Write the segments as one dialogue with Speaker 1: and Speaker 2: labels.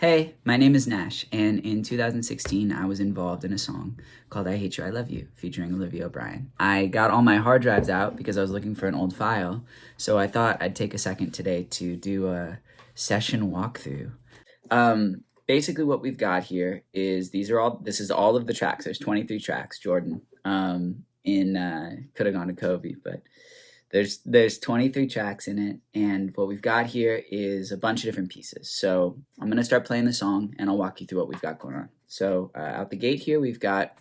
Speaker 1: Hey, my name is Nash, and in 2016, I was involved in a song called I Hate You, I Love You, featuring Olivia O'Brien. I got all my hard drives out because I was looking for an old file, so I thought I'd take a second today to do a session walkthrough. Basically, what we've got here is this is all of the tracks. There's 23 tracks, Jordan. Could have gone to Kobe, but there's 23 tracks in it, and what we've got here is a bunch of different pieces. So I'm gonna start playing the song, and I'll walk you through what we've got going on. So out the gate here, we've got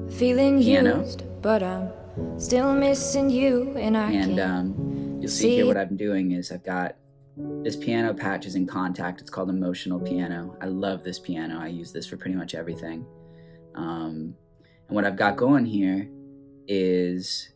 Speaker 2: feeling
Speaker 1: piano,
Speaker 2: used, but I'm still missing you, and
Speaker 1: you'll see here what I'm doing is I've got this piano patch is in contact. It's called Emotional Piano. I love this piano. I use this for pretty much everything. And what I've got going here is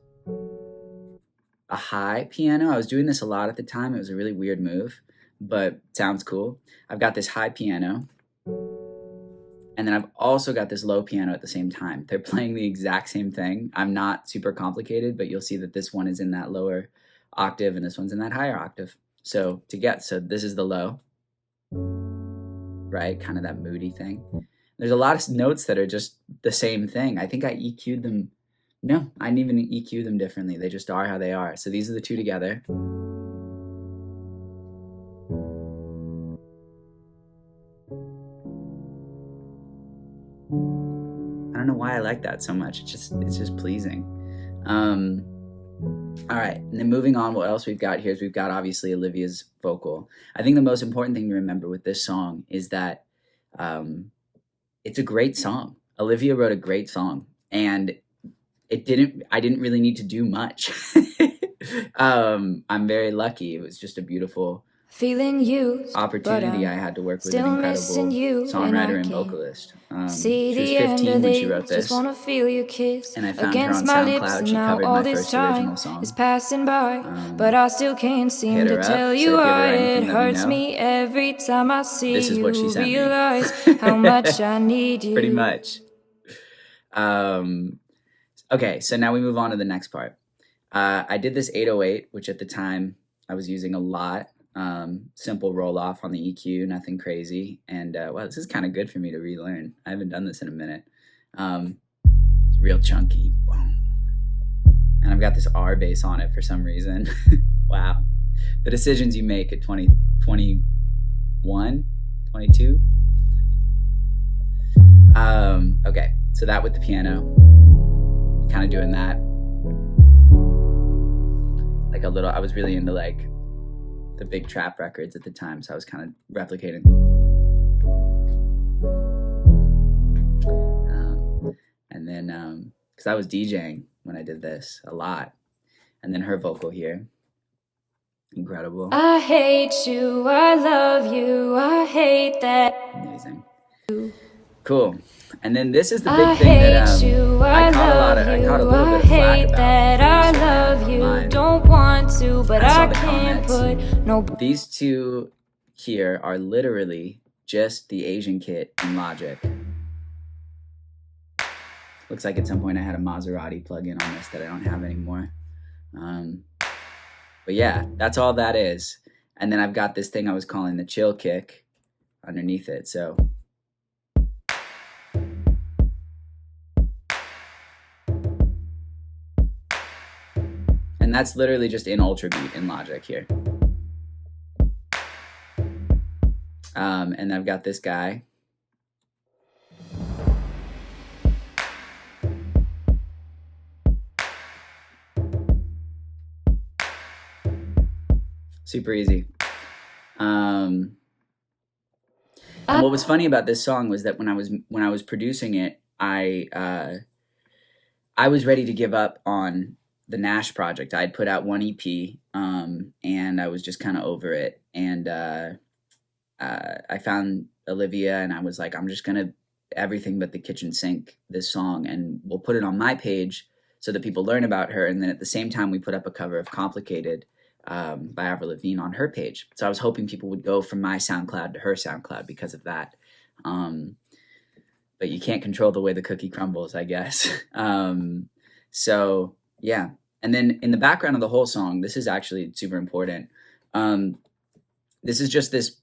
Speaker 1: a high piano. I was doing this a lot at the time. It was a really weird move, but it sounds cool. I've got this high piano, and then I've also got this low piano at the same time. They're playing the exact same thing. I'm not super complicated, but you'll see that this one is in that lower octave and this one's in that higher octave. So this is the low, right? Kind of that moody thing. There's a lot of notes that are just the same thing. I think I EQ'd them. No, I didn't even EQ them differently. They just are how they are. So these are the two together. I don't know why I like that so much. It's just pleasing. All right, and then moving on, what else we've got here is we've got obviously Olivia's vocal. I think the most important thing to remember with this song is that it's a great song. Olivia wrote a great song, and I didn't really need to do much. I'm very lucky. It was just a beautiful
Speaker 2: feeling used,
Speaker 1: opportunity. I had to work with an incredible songwriter and vocalist.
Speaker 2: See
Speaker 1: she was
Speaker 2: the
Speaker 1: 15 when she wrote this,
Speaker 2: just wanna feel your kiss
Speaker 1: and I found her on
Speaker 2: against my lips,
Speaker 1: SoundCloud.
Speaker 2: and
Speaker 1: She
Speaker 2: now
Speaker 1: covered
Speaker 2: all
Speaker 1: my
Speaker 2: this
Speaker 1: first original
Speaker 2: time
Speaker 1: song.
Speaker 2: is passing by, but I still can't seem
Speaker 1: Hit
Speaker 2: to
Speaker 1: her up.
Speaker 2: tell
Speaker 1: So
Speaker 2: you
Speaker 1: if you ever
Speaker 2: why
Speaker 1: write anything,
Speaker 2: it
Speaker 1: let me
Speaker 2: hurts
Speaker 1: know.
Speaker 2: me every time I see
Speaker 1: This is what she
Speaker 2: you.
Speaker 1: sent me.
Speaker 2: Realize how much I need you.
Speaker 1: Pretty much. Okay, so now we move on to the next part. I did this 808, which at the time I was using a lot. Simple roll off on the EQ, nothing crazy. And wow, this is kind of good for me to relearn. I haven't done this in a minute. It's real chunky. Boom. And I've got this R bass on it for some reason. Wow. The decisions you make at 20, 21, 22. Okay, so that with the piano, kind of doing that. Like a little, I was really into like the big trap records at the time, so I was kind of replicating. And then, because I was DJing when I did this a lot. And then her vocal here, incredible.
Speaker 2: I hate you, I love you, I hate that.
Speaker 1: Amazing. Cool. And then this is the big thing that I caught a little bit of flack about.
Speaker 2: I love you, don't want to, but I can't put no.
Speaker 1: These two here are literally just the Asian kit in Logic. Looks like at some point I had a Maserati plug-in on this that I don't have anymore. But yeah, that's all that is. And then I've got this thing I was calling the chill kick underneath it. So and that's literally just in Ultra Beat in Logic here. And I've got this guy. Super easy. And what was funny about this song was that when I was producing it, I was ready to give up on the Gnash project. I had put out one EP, and I was just kind of over it. And I found Olivia, and I was like, I'm just gonna everything but the kitchen sink this song, and we'll put it on my page so that people learn about her. And then at the same time, we put up a cover of Complicated by Avril Lavigne on her page. So I was hoping people would go from my SoundCloud to her SoundCloud because of that. But you can't control the way the cookie crumbles, I guess. So yeah. And then in the background of the whole song, this is actually super important. This is just this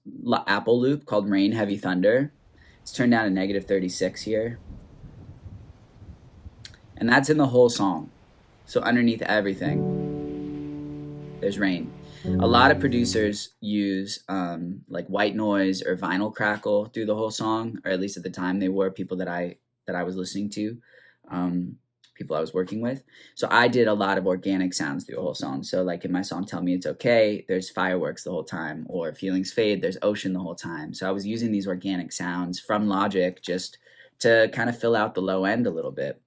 Speaker 1: Apple loop called Rain Heavy Thunder. It's turned down to -36 here. And that's in the whole song. So underneath everything, there's rain. A lot of producers use like white noise or vinyl crackle through the whole song, or at least at the time they were people that I was listening to, people I was working with. So I did a lot of organic sounds through the whole song. So like in my song "Tell Me It's Okay," there's fireworks the whole time, or "Feelings Fade," there's ocean the whole time. So I was using these organic sounds from Logic just to kind of fill out the low end a little bit.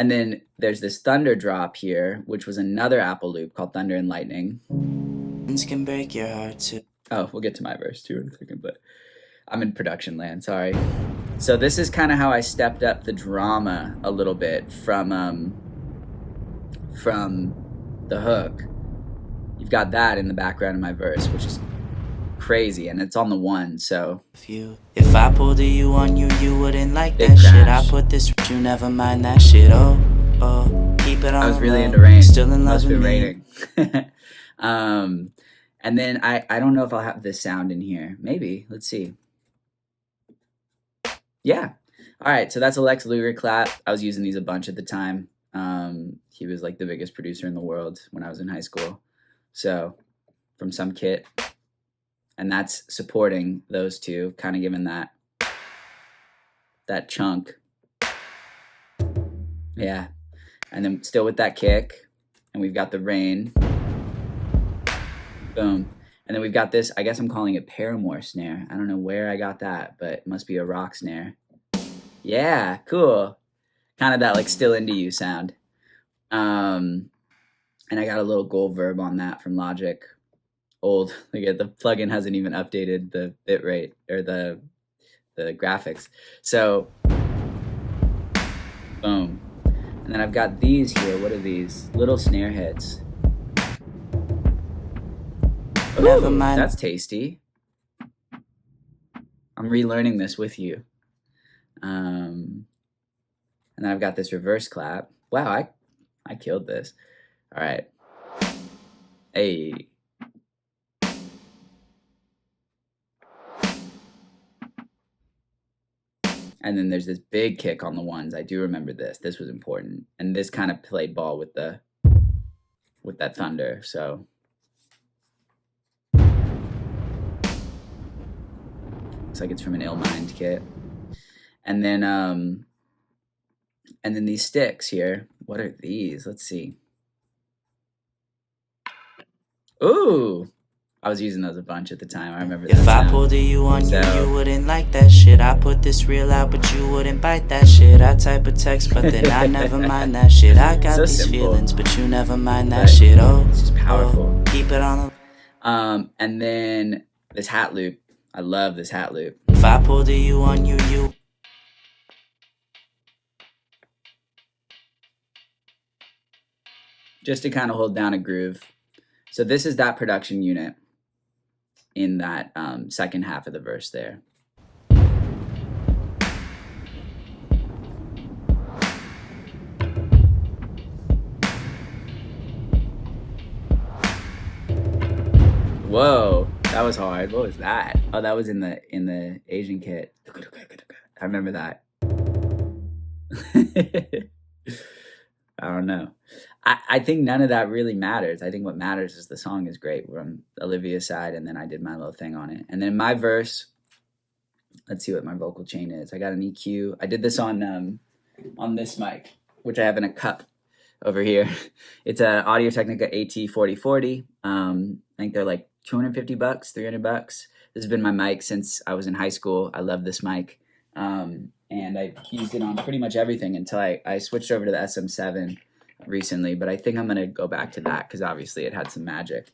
Speaker 1: And then there's this thunder drop here, which was another Apple loop called Thunder and Lightning. Can break your heart too. Oh, we'll get to my verse too in a second, but I'm in production land, sorry. So this is kind of how I stepped up the drama a little bit from the hook. You've got that in the background of my verse, which is crazy, and it's on the one. So if I pulled a you on you, you wouldn't like that shit. I put this, you never mind that shit. Oh, keep it on. I was really into rain. Still in love with raining. And then I don't know if I'll have this sound in here. Maybe. Let's see. Yeah. All right. So that's a Lex Luger clap. I was using these a bunch at the time. He was like the biggest producer in the world when I was in high school. So from some kit. And that's supporting those two, kind of giving that chunk. Yeah. And then still with that kick. And we've got the rain. Boom. And then we've got this, I guess I'm calling it Paramore snare. I don't know where I got that, but it must be a rock snare. Yeah, cool. Kind of that like still into you sound. And I got a little gold verb on that from Logic. Old. Like the plugin hasn't even updated the bitrate or the graphics. So boom. And then I've got these here. What are these? Little snare hits. Ooh, never mind. That's tasty. I'm relearning this with you. And then I've got this reverse clap. Wow, I killed this. All right. Hey. And then there's this big kick on the ones. I do remember this. This was important. And this kind of played ball with that thunder. So looks like it's from an Ill Mind kit. And then these sticks here. What are these? Let's see. Ooh. I was using those a bunch at the time. I remember that. If I pulled a you on you, you wouldn't like that shit. I put this reel out, but you wouldn't bite that shit. I type a text, but then I never mind that shit. I got so these simple feelings, but you never mind that shit. Oh, it's just powerful. Keep it on. And then this hat loop. I love this hat loop. If I pulled a you on you, you. Just to kind of hold down a groove. So this is that production unit in that second half of the verse there. Whoa, that was hard. What was that? Oh, that was in the Asian kit. I remember that. I don't know. I think none of that really matters. I think what matters is the song is great from Olivia's side, and then I did my little thing on it. And then my verse, let's see what my vocal chain is. I got an EQ. I did this on this mic, which I have in a cup over here. It's a Audio-Technica AT4040. I think they're like $250, $300. This has been my mic since I was in high school. I love this mic. And I used it on pretty much everything until I switched over to the SM7 recently, but I think I'm going to go back to that because obviously it had some magic.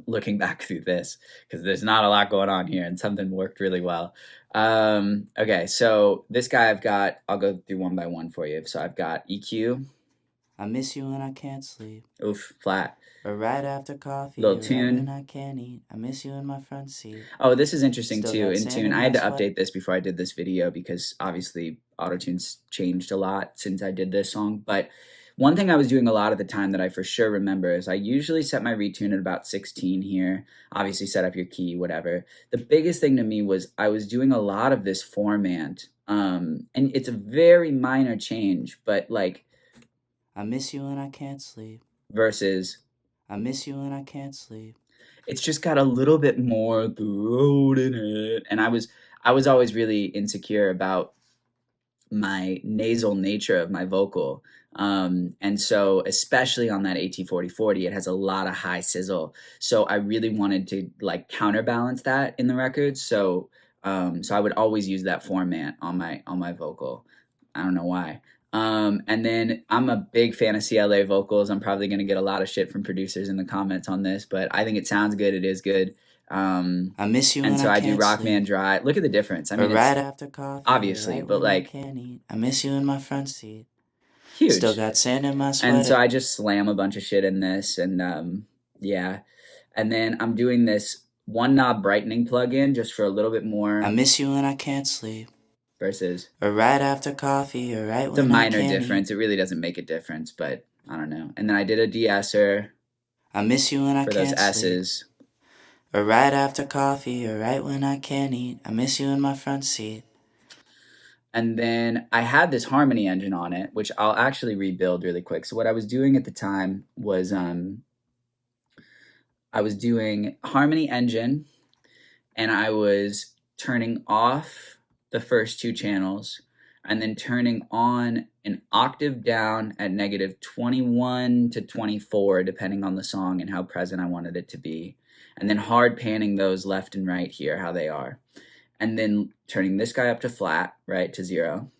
Speaker 1: Looking back through this, because there's not a lot going on here and something worked really well. Okay, so this guy I'll go through one by one for you. So I've got EQ. I miss you when I can't sleep. Oof, flat. Or right after coffee. Little tune. When I can't eat. I miss you in my front seat. Oh, this is interesting too. In tune. I had to update this before I did this video because obviously autotune's changed a lot since I did this song. But one thing I was doing a lot at the time that I for sure remember is I usually set my retune at about 16 here. Obviously, set up your key, whatever. The biggest thing to me was I was doing a lot of this formant, and it's a very minor change, but like
Speaker 3: I miss you and I can't sleep.
Speaker 1: Versus
Speaker 3: I miss you and I can't sleep.
Speaker 1: It's just got a little bit more throat in it, and I was always really insecure about my nasal nature of my vocal. And so especially on that AT4040, it has a lot of high sizzle. So I really wanted to like counterbalance that in the record. So I would always use that format on my vocal. I don't know why. And then I'm a big fan of CLA vocals. I'm probably going to get a lot of shit from producers in the comments on this, but I think it sounds good. It is good.
Speaker 3: I miss you
Speaker 1: and so I do Rockman
Speaker 3: sleep.
Speaker 1: Dry. Look at the difference. I mean,
Speaker 3: right after coffee,
Speaker 1: obviously,
Speaker 3: right
Speaker 1: but like,
Speaker 3: can't eat. I miss you in my front seat.
Speaker 1: Huge.
Speaker 3: Still got sand in my sweater.
Speaker 1: And so I just slam a bunch of shit in this, and yeah. And then I'm doing this one knob brightening plugin just for a little bit more.
Speaker 3: I miss you when I can't sleep.
Speaker 1: Versus.
Speaker 3: Or right after coffee, or right
Speaker 1: it's when I can't. It's a minor difference. Eat. It really doesn't make a difference, but I don't know. And then I did a de-esser.
Speaker 3: I miss you when I can't sleep.
Speaker 1: For those S's.
Speaker 3: Or right after coffee, or right when I can't eat. I miss you in my front seat.
Speaker 1: And then I had this harmony engine on it, which I'll actually rebuild really quick. So what I was doing at the time was I was doing harmony engine, and I was turning off the first two channels and then turning on an octave down at -21 to 24, depending on the song and how present I wanted it to be. And then hard panning those left and right here, how they are. And then turning this guy up to flat, right, to 0.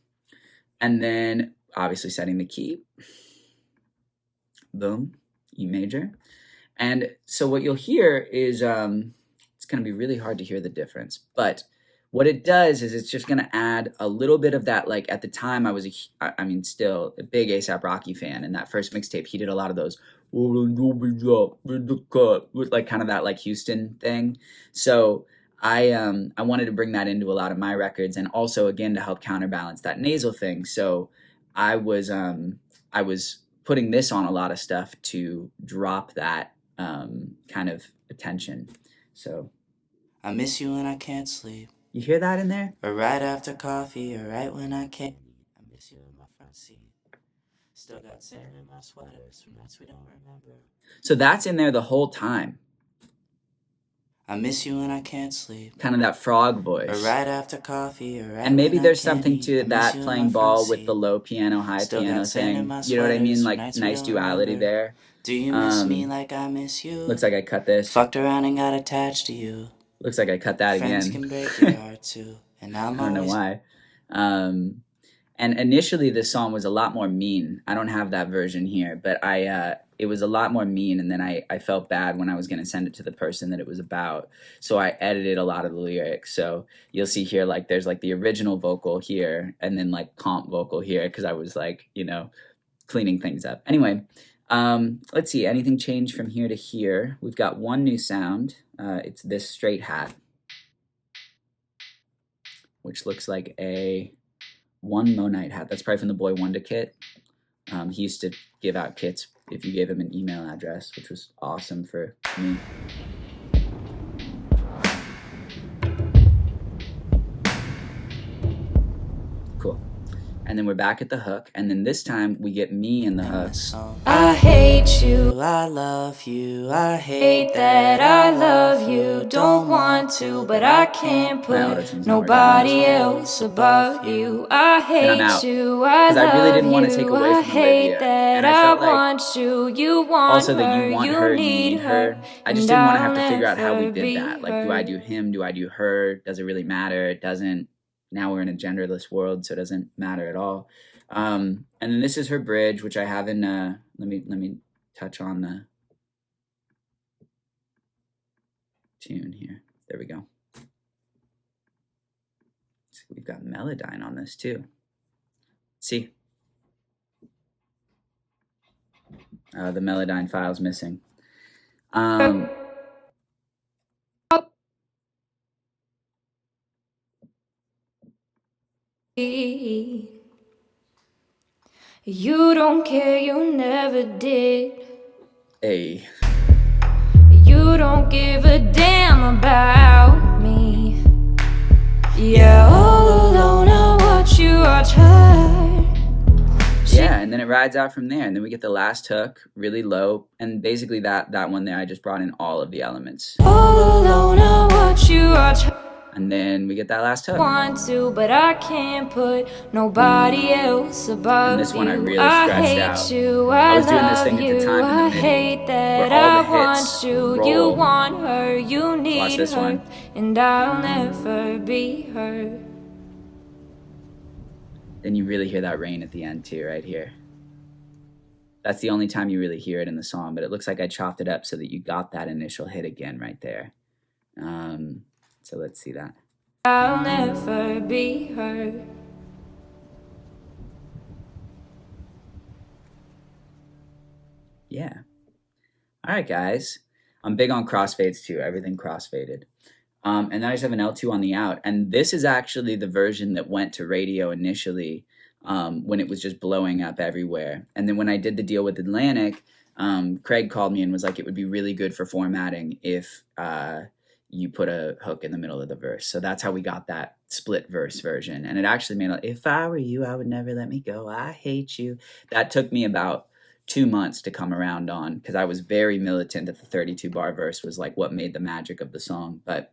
Speaker 1: And then obviously setting the key. Boom, E major. And so what you'll hear is, it's going to be really hard to hear the difference. But what it does is it's just going to add a little bit of that. Like at the time I was, still a big A$AP Rocky fan. And that first mixtape, he did a lot of those, like kind of that like Houston thing. So I wanted to bring that into a lot of my records, and also again to help counterbalance that nasal thing. So I was putting this on a lot of stuff to drop that kind of attention. So
Speaker 3: I miss you when I can't sleep.
Speaker 1: You hear that in there?
Speaker 3: Or right after coffee, or right when I can't. I miss you in my front seat. Still got sand in my sweaters from nights we don't remember.
Speaker 1: So that's in there the whole time.
Speaker 3: I miss you when I can't sleep.
Speaker 1: Kind of that frog voice.
Speaker 3: Or right after coffee, or right
Speaker 1: and maybe
Speaker 3: when
Speaker 1: there's
Speaker 3: I can't
Speaker 1: something
Speaker 3: eat.
Speaker 1: to that playing ball with the low piano, high
Speaker 3: Still
Speaker 1: piano thing. You know what I mean? Like nice duality there.
Speaker 3: Do you miss me like I miss you?
Speaker 1: Looks like I cut this.
Speaker 3: Fucked around and got attached to you.
Speaker 1: Looks like I cut that
Speaker 3: Friends
Speaker 1: again.
Speaker 3: can break your heart too. And
Speaker 1: I don't know why. And initially this song was a lot more mean. I don't have that version here, but it was a lot more mean, and then I felt bad when I was going to send it to the person that it was about. So I edited a lot of the lyrics. So you'll see here, like there's like the original vocal here and then like comp vocal here, because I was like, cleaning things up. Anyway, let's see, anything changed from here to here? We've got one new sound. It's this straight hat, which looks like a one Monite hat. That's probably from the Boy Wonder kit. He used to give out kits if you gave him an email address, which was awesome for me. Cool. And then we're back at the hook, and then this time we get me in the hook.
Speaker 2: I hate you,
Speaker 3: I love you, I
Speaker 2: hate that I love you. Don't want to, but I can't put nobody else above you. I hate you, I love you, I hate that I want you. You want
Speaker 1: also that
Speaker 2: her,
Speaker 1: you want
Speaker 2: you
Speaker 1: her,
Speaker 2: need her.
Speaker 1: I just didn't want to have to figure out how we did that. Like, do I do him? Do I do her? Does it really matter? It doesn't. Now we're in a genderless world, so it doesn't matter at all. And then this is her bridge, which I have in. Let me touch on the tune here. There we go. So we've got Melodyne on this too. Let's see. The Melodyne file's missing.
Speaker 2: You don't care, you never did.
Speaker 1: Hey.
Speaker 2: You don't give a damn about me. Yeah, all alone I watch you watch her.
Speaker 1: Yeah, and then it rides out from there, and then we get the last hook, really low, and basically that one there, I just brought in all of the elements.
Speaker 2: All alone I watch you watch her.
Speaker 1: And then we get that last hook.
Speaker 2: Want to, but I can't put nobody else above you.
Speaker 1: And this one I really stretched out.
Speaker 2: You,
Speaker 1: I was doing this thing at the time in the MIDI,
Speaker 2: hate that
Speaker 1: where all
Speaker 2: I
Speaker 1: the
Speaker 2: want
Speaker 1: hits
Speaker 2: you.
Speaker 1: roll.
Speaker 2: You want her, you need
Speaker 1: Watch this
Speaker 2: her,
Speaker 1: one.
Speaker 2: and I'll never be her.
Speaker 1: Then you really hear that rain at the end too, right here. That's the only time you really hear it in the song, but it looks like I chopped it up so that you got that initial hit again right there. So let's see that.
Speaker 2: I'll never be her.
Speaker 1: Yeah. All right, guys. I'm big on crossfades too. Everything crossfaded. And then I just have an L2 on the out. And this is actually the version that went to radio initially when it was just blowing up everywhere. And then when I did the deal with Atlantic, Craig called me and was like, it would be really good for formatting if you put a hook in the middle of the verse. So that's how we got that split verse version. And it actually made like, if I were you, I would never let me go. I hate you. That took me about 2 months to come around on, because I was very militant that the 32 bar verse was like what made the magic of the song. But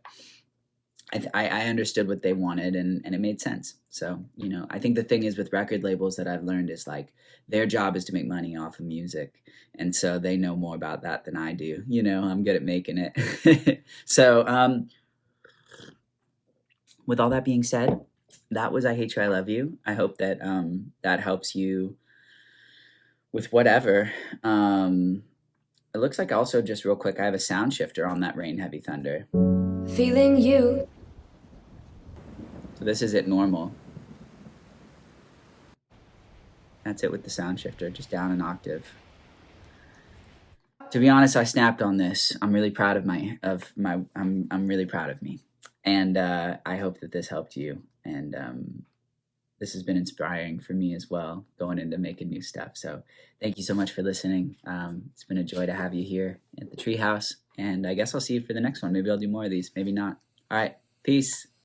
Speaker 1: I understood what they wanted, and it made sense. So, you know, I think the thing is with record labels that I've learned is like their job is to make money off of music. And so they know more about that than I do. You know, I'm good at making it. So with all that being said, that was I Hate You, I Love You. I hope that that helps you with whatever. It looks like also, just real quick, I have a sound shifter on that Rain Heavy Thunder.
Speaker 2: Feeling you.
Speaker 1: So this is it normal. That's it with the sound shifter, just down an octave. To be honest, I snapped on this. I'm really proud of I'm really proud of me. And I hope that this helped you. And this has been inspiring for me as well, going into making new stuff. So thank you so much for listening. It's been a joy to have you here at the Treehouse. And I guess I'll see you for the next one. Maybe I'll do more of these, maybe not. All right, peace.